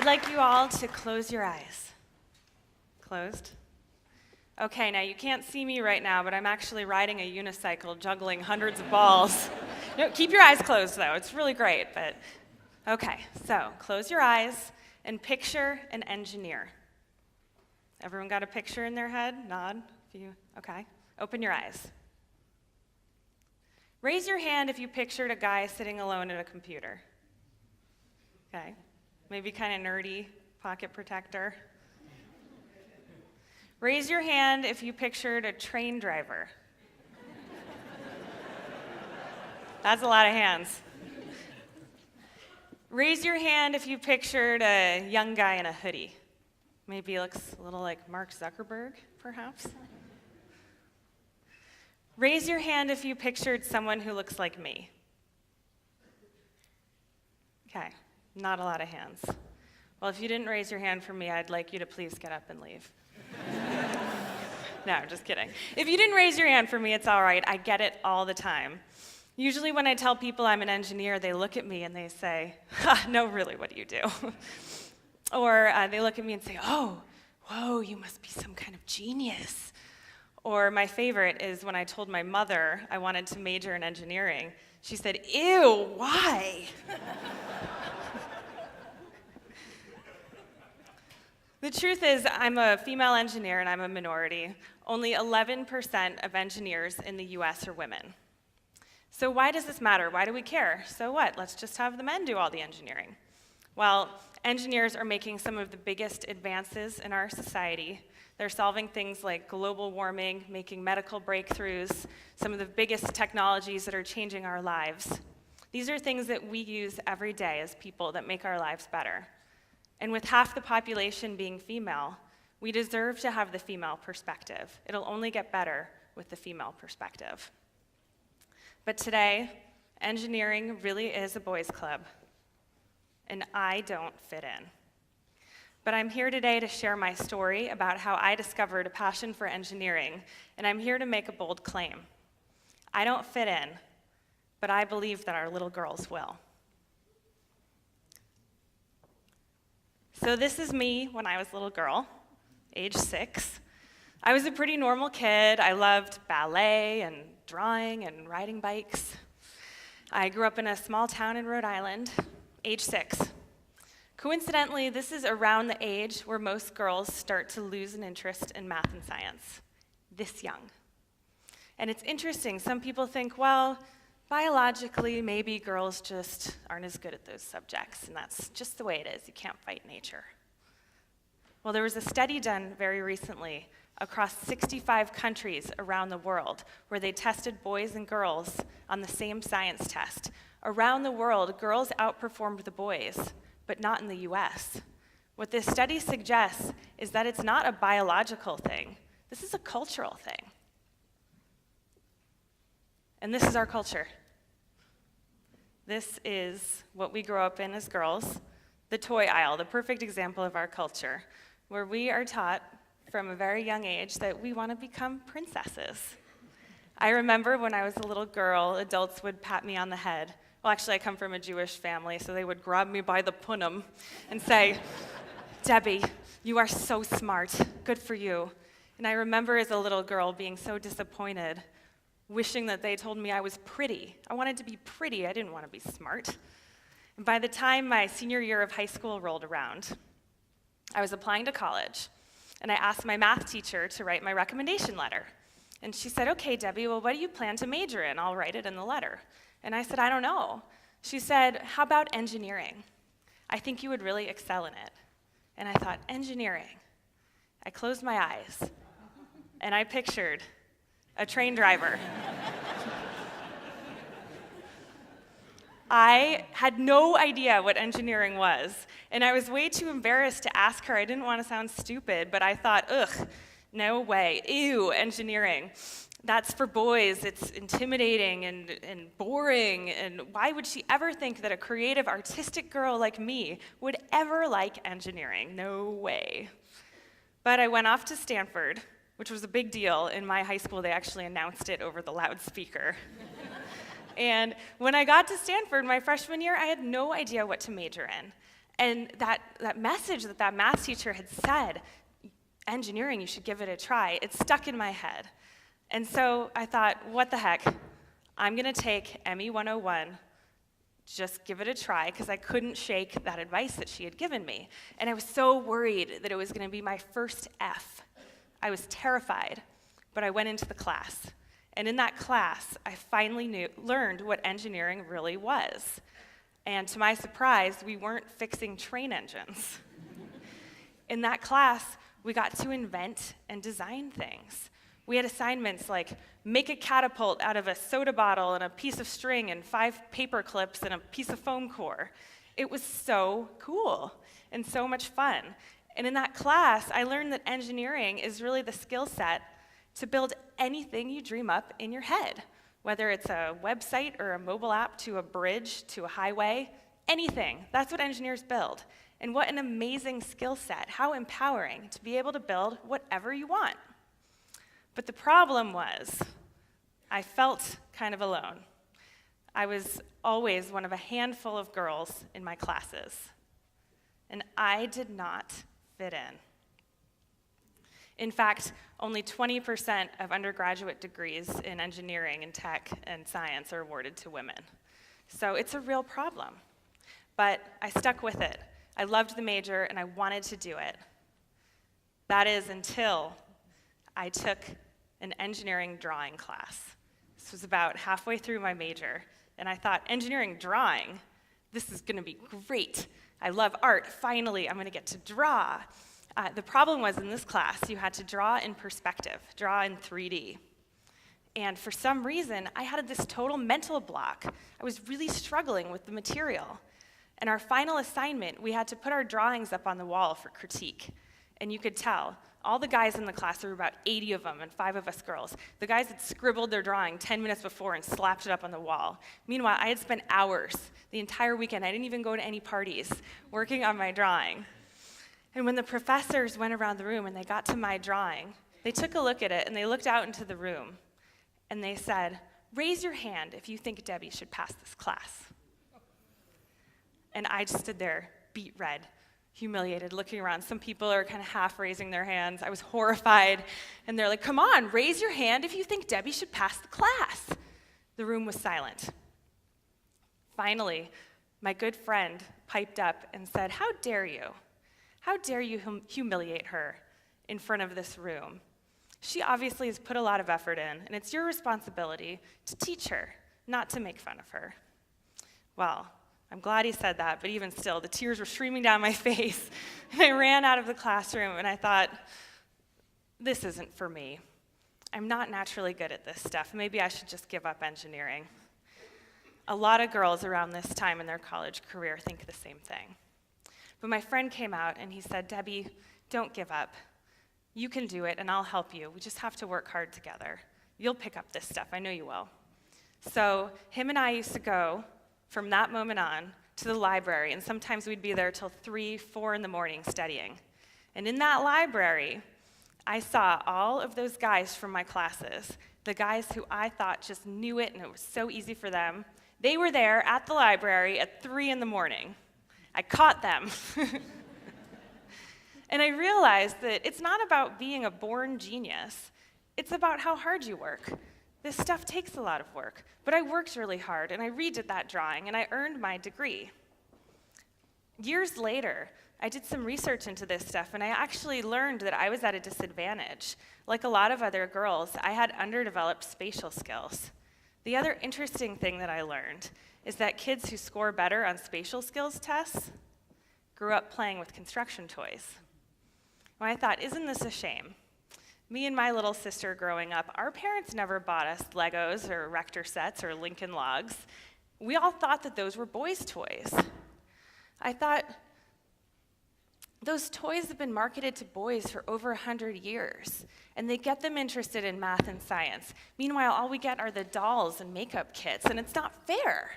like you all to close your eyes. Closed? Okay, now you can't see me right now, but I'm actually riding a unicycle, juggling hundreds of balls. No, keep your eyes closed, though. It's really great, but okay. So close your eyes and picture an engineer. Everyone got a picture in their head? Nod. Okay. Open your eyes. Raise your hand if you pictured a guy sitting alone at a computer. Okay. Maybe kind of nerdy, pocket protector. Raise your hand if you pictured a train driver. That's a lot of hands. Raise your hand if you pictured a young guy in a hoodie. Maybe he looks a little like Mark Zuckerberg, perhaps. Raise your hand if you pictured someone who looks like me. Okay, not a lot of hands. Well, if you didn't raise your hand for me, I'd like you to please get up and leave. No, just kidding. If you didn't raise your hand for me, it's all right. I get it all the time. Usually when I tell people I'm an engineer, they look at me and they say, no, really, what do you do? Or they look at me and say, oh, whoa, you must be some kind of genius. Or my favorite is when I told my mother I wanted to major in engineering. She said, ew, why? The truth is, I'm a female engineer and I'm a minority. Only 11% of engineers in the US are women. So why does this matter? Why do we care? So what? Let's just have the men do all the engineering. Well, engineers are making some of the biggest advances in our society. They're solving things like global warming, making medical breakthroughs, some of the biggest technologies that are changing our lives. These are things that we use every day as people that make our lives better. And with half the population being female, we deserve to have the female perspective. It'll only get better with the female perspective. But today, engineering really is a boys' club, and I don't fit in. But I'm here today to share my story about how I discovered a passion for engineering, and I'm here to make a bold claim. I don't fit in, but I believe that our little girls will. So this is me when I was a little girl, age 6. I was a pretty normal kid. I loved ballet and drawing and riding bikes. I grew up in a small town in Rhode Island, age 6. Coincidentally, this is around the age where most girls start to lose an interest in math and science, this young. And it's interesting, some people think, well, biologically, maybe girls just aren't as good at those subjects, and that's just the way it is. You can't fight nature. Well, there was a study done very recently across 65 countries around the world where they tested boys and girls on the same science test. Around the world, girls outperformed the boys, but not in the US. What this study suggests is that it's not a biological thing. This is a cultural thing. And this is our culture. This is what we grow up in as girls, the toy aisle, the perfect example of our culture, where we are taught from a very young age that we want to become princesses. I remember when I was a little girl, adults would pat me on the head. Well, actually, I come from a Jewish family, so they would grab me by the punum and say, Debbie, you are so smart. Good for you. And I remember as a little girl being so disappointed, wishing that they told me I was pretty. I wanted to be pretty. I didn't want to be smart. And by the time my senior year of high school rolled around, I was applying to college, and I asked my math teacher to write my recommendation letter. And she said, okay, Debbie, well, what do you plan to major in? I'll write it in the letter. And I said, I don't know. She said, how about engineering? I think you would really excel in it. And I thought, engineering. I closed my eyes, and I pictured a train driver. I had no idea what engineering was, and I was way too embarrassed to ask her. I didn't want to sound stupid, but I thought, ugh, no way, ew, engineering. That's for boys, it's intimidating and boring, and why would she ever think that a creative, artistic girl like me would ever like engineering? No way. But I went off to Stanford, which was a big deal. In my high school, they actually announced it over the loudspeaker. And when I got to Stanford my freshman year, I had no idea what to major in. And that message that math teacher had said, engineering, you should give it a try, it stuck in my head. And so I thought, what the heck? I'm going to take ME 101, just give it a try, because I couldn't shake that advice that she had given me. And I was so worried that it was going to be my first F. I was terrified, but I went into the class. And in that class, I finally learned what engineering really was. And to my surprise, we weren't fixing train engines. In that class, we got to invent and design things. We had assignments like make a catapult out of a soda bottle and a piece of string and 5 paper clips and a piece of foam core. It was so cool and so much fun. And in that class, I learned that engineering is really the skill set to build anything you dream up in your head, whether it's a website or a mobile app to a bridge to a highway, anything. That's what engineers build. And what an amazing skill set, how empowering to be able to build whatever you want. But the problem was, I felt kind of alone. I was always one of a handful of girls in my classes, and I did not fit in. In fact, only 20% of undergraduate degrees in engineering and tech and science are awarded to women. So it's a real problem. But I stuck with it. I loved the major, and I wanted to do it. That is until I took an engineering drawing class. This was about halfway through my major, and I thought, engineering drawing, this is gonna be great. I love art, finally, I'm gonna get to draw. The problem was in this class, you had to draw in perspective, draw in 3D. And for some reason, I had this total mental block. I was really struggling with the material. And our final assignment, we had to put our drawings up on the wall for critique. And you could tell, all the guys in the class, there were about 80 of them and 5 of us girls. The guys had scribbled their drawing 10 minutes before and slapped it up on the wall. Meanwhile, I had spent hours, the entire weekend, I didn't even go to any parties, working on my drawing. And when the professors went around the room and they got to my drawing, they took a look at it and they looked out into the room and they said, raise your hand if you think Debbie should pass this class. And I just stood there, beet red, humiliated, looking around. Some people are kind of half raising their hands. I was horrified. And they're like, come on, raise your hand if you think Debbie should pass the class. The room was silent. Finally, my good friend piped up and said, how dare you? How dare you humiliate her in front of this room? She obviously has put a lot of effort in, and it's your responsibility to teach her, not to make fun of her. Well, I'm glad he said that, but even still, the tears were streaming down my face, and I ran out of the classroom, and I thought, this isn't for me. I'm not naturally good at this stuff. Maybe I should just give up engineering. A lot of girls around this time in their college career think the same thing. But my friend came out, and he said, Debbie, don't give up. You can do it, and I'll help you. We just have to work hard together. You'll pick up this stuff. I know you will. So him and I used to go from that moment on to the library, and sometimes we'd be there till 3, 4 in the morning studying. And in that library, I saw all of those guys from my classes, the guys who I thought just knew it and it was so easy for them. They were there at the library at 3 in the morning. I caught them. And I realized that it's not about being a born genius. It's about how hard you work. This stuff takes a lot of work, but I worked really hard, and I redid that drawing, and I earned my degree. Years later, I did some research into this stuff, and I actually learned that I was at a disadvantage. Like a lot of other girls, I had underdeveloped spatial skills. The other interesting thing that I learned is that kids who score better on spatial skills tests grew up playing with construction toys. Well, I thought, isn't this a shame? Me and my little sister growing up, our parents never bought us Legos or Rector sets or Lincoln Logs. We all thought that those were boys' toys. I thought, those toys have been marketed to boys for over 100 years, and they get them interested in math and science. Meanwhile, all we get are the dolls and makeup kits, and it's not fair.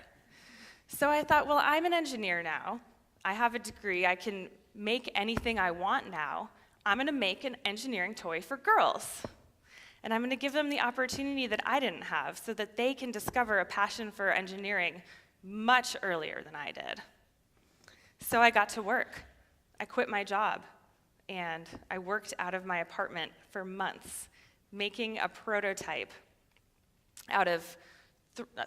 So I thought, well, I'm an engineer now. I have a degree. I can make anything I want now. I'm going to make an engineering toy for girls. And I'm going to give them the opportunity that I didn't have so that they can discover a passion for engineering much earlier than I did. So I got to work. I quit my job, and I worked out of my apartment for months, making a prototype out of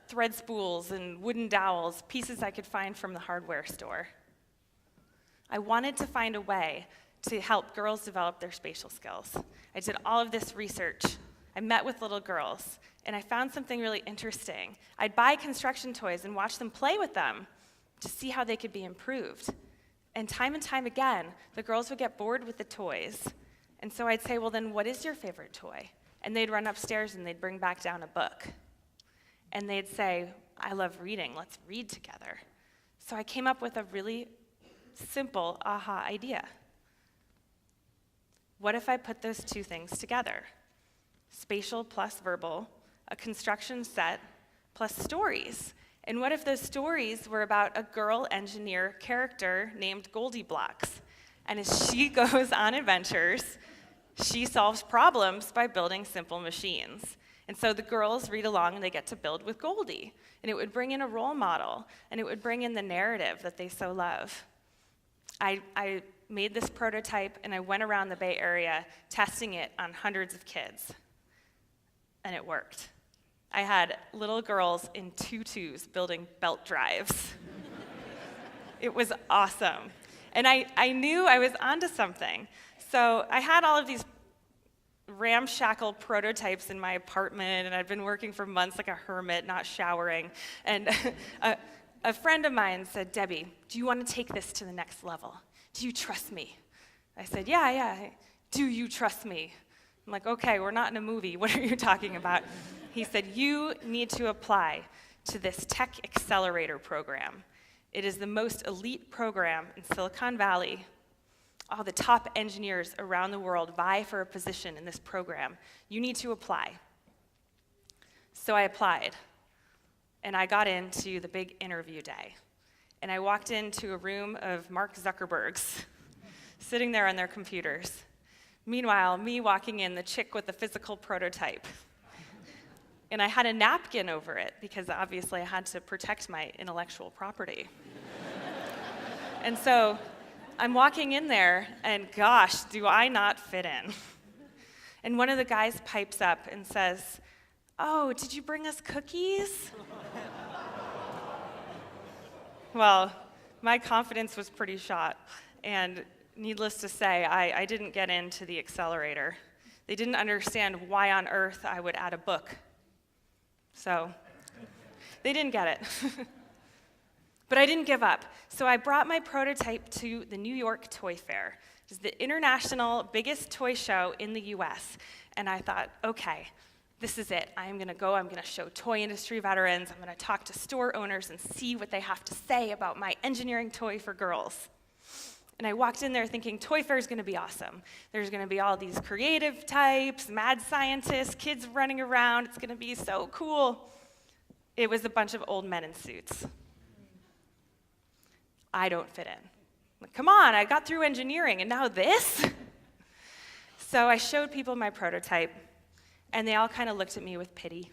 thread spools and wooden dowels, pieces I could find from the hardware store. I wanted to find a way to help girls develop their spatial skills. I did all of this research. I met with little girls, and I found something really interesting. I'd buy construction toys and watch them play with them to see how they could be improved. And time again, the girls would get bored with the toys. And so I'd say, well, then what is your favorite toy? And they'd run upstairs and they'd bring back down a book. And they'd say, I love reading, let's read together. So I came up with a really simple aha idea. What if I put those two things together? Spatial plus verbal, a construction set, plus stories. And what if those stories were about a girl engineer character named GoldieBlox? And as she goes on adventures, she solves problems by building simple machines. And so the girls read along and they get to build with Goldie. And it would bring in a role model, and it would bring in the narrative that they so love. I made this prototype, and I went around the Bay Area testing it on hundreds of kids. And it worked. I had little girls in tutus building belt drives. It was awesome. And I knew I was onto something. So I had all of these ramshackle prototypes in my apartment, and I'd been working for months like a hermit, not showering. And a friend of mine said, Debbie, do you want to take this to the next level? Do you trust me? I said, yeah. Do you trust me? I'm like, okay, we're not in a movie. What are you talking about? He said, you need to apply to this tech accelerator program. It is the most elite program in Silicon Valley. All the top engineers around the world vie for a position in this program. You need to apply. So I applied, and I got into the big interview day. And I walked into a room of Mark Zuckerbergs sitting there on their computers. Meanwhile, me walking in, the chick with the physical prototype. And I had a napkin over it because obviously I had to protect my intellectual property. And so I'm walking in there, and gosh, do I not fit in. And one of the guys pipes up and says, oh, did you bring us cookies? Well, my confidence was pretty shot, and needless to say, I didn't get into the accelerator. They didn't understand why on earth I would add a book. So they didn't get it. But I didn't give up. So I brought my prototype to the New York Toy Fair. It's the international biggest toy show in the US. And I thought, okay, this is it. I'm going to go. I'm going to show toy industry veterans. I'm going to talk to store owners and see what they have to say about my engineering toy for girls. And I walked in there thinking, Toy Fair is going to be awesome. There's going to be all these creative types, mad scientists, kids running around. It's going to be so cool. It was a bunch of old men in suits. I don't fit in. Like, come on, I got through engineering, and now this? So I showed people my prototype, and they all kind of looked at me with pity.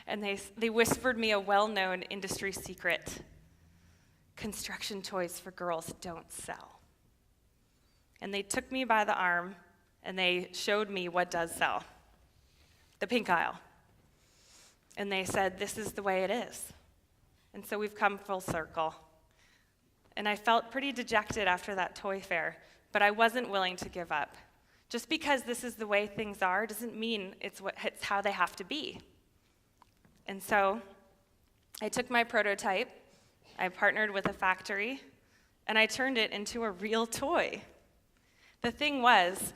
And they whispered me a well-known industry secret. Construction toys for girls don't sell. And they took me by the arm, and they showed me what does sell. The pink aisle. And they said, this is the way it is. And so we've come full circle. And I felt pretty dejected after that toy fair, but I wasn't willing to give up. Just because this is the way things are doesn't mean it's how they have to be. And so I took my prototype, I partnered with a factory, and I turned it into a real toy. The thing was,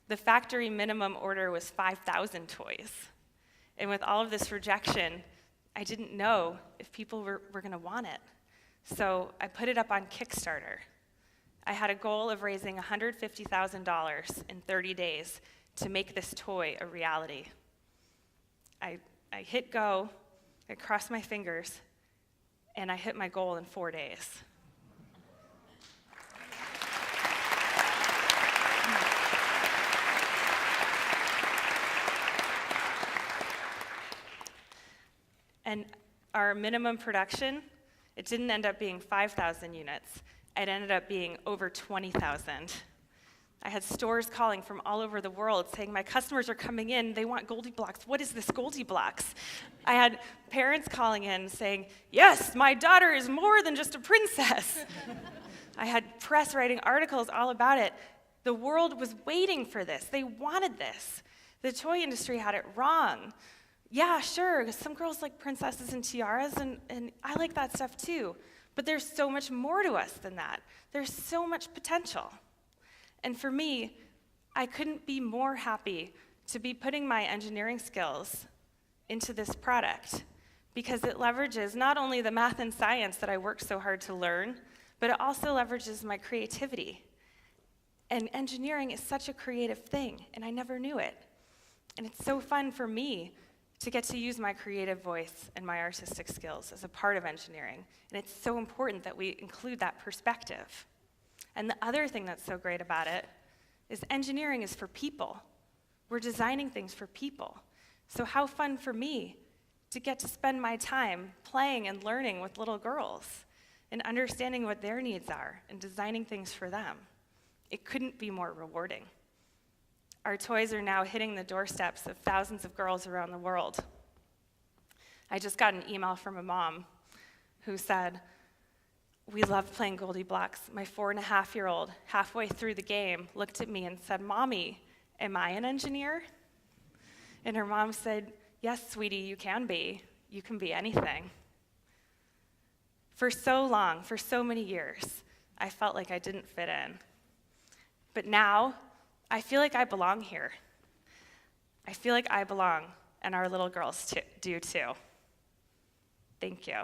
the factory minimum order was 5,000 toys. And with all of this rejection, I didn't know if people were going to want it. So I put it up on Kickstarter. I had a goal of raising $150,000 in 30 days to make this toy a reality. I hit go, I crossed my fingers, and I hit my goal in 4 days. And our minimum production It didn't end up being 5,000 units. It ended up being over 20,000. I had stores calling from all over the world saying, my customers are coming in, they want GoldieBlox. What is this GoldieBlox? I had parents calling in saying, yes, my daughter is more than just a princess. I had press writing articles all about it. The world was waiting for this. They wanted this. The toy industry had it wrong. Yeah, sure, some girls like princesses and tiaras, and I like that stuff too. But there's so much more to us than that. There's so much potential. And for me, I couldn't be more happy to be putting my engineering skills into this product because it leverages not only the math and science that I worked so hard to learn, but it also leverages my creativity. And engineering is such a creative thing, and I never knew it. And it's so fun for me to get to use my creative voice and my artistic skills as a part of engineering. And it's so important that we include that perspective. And the other thing that's so great about it is engineering is for people. We're designing things for people. So how fun for me to get to spend my time playing and learning with little girls and understanding what their needs are and designing things for them. It couldn't be more rewarding. Our toys are now hitting the doorsteps of thousands of girls around the world. I just got an email from a mom who said, we love playing GoldieBlox. My 4.5-year-old, halfway through the game, looked at me and said, Mommy, am I an engineer? And her mom said, yes, sweetie, you can be. You can be anything. For so long, for so many years, I felt like I didn't fit in. But now, I feel like I belong here. I feel like I belong, and our little girls do too. Thank you.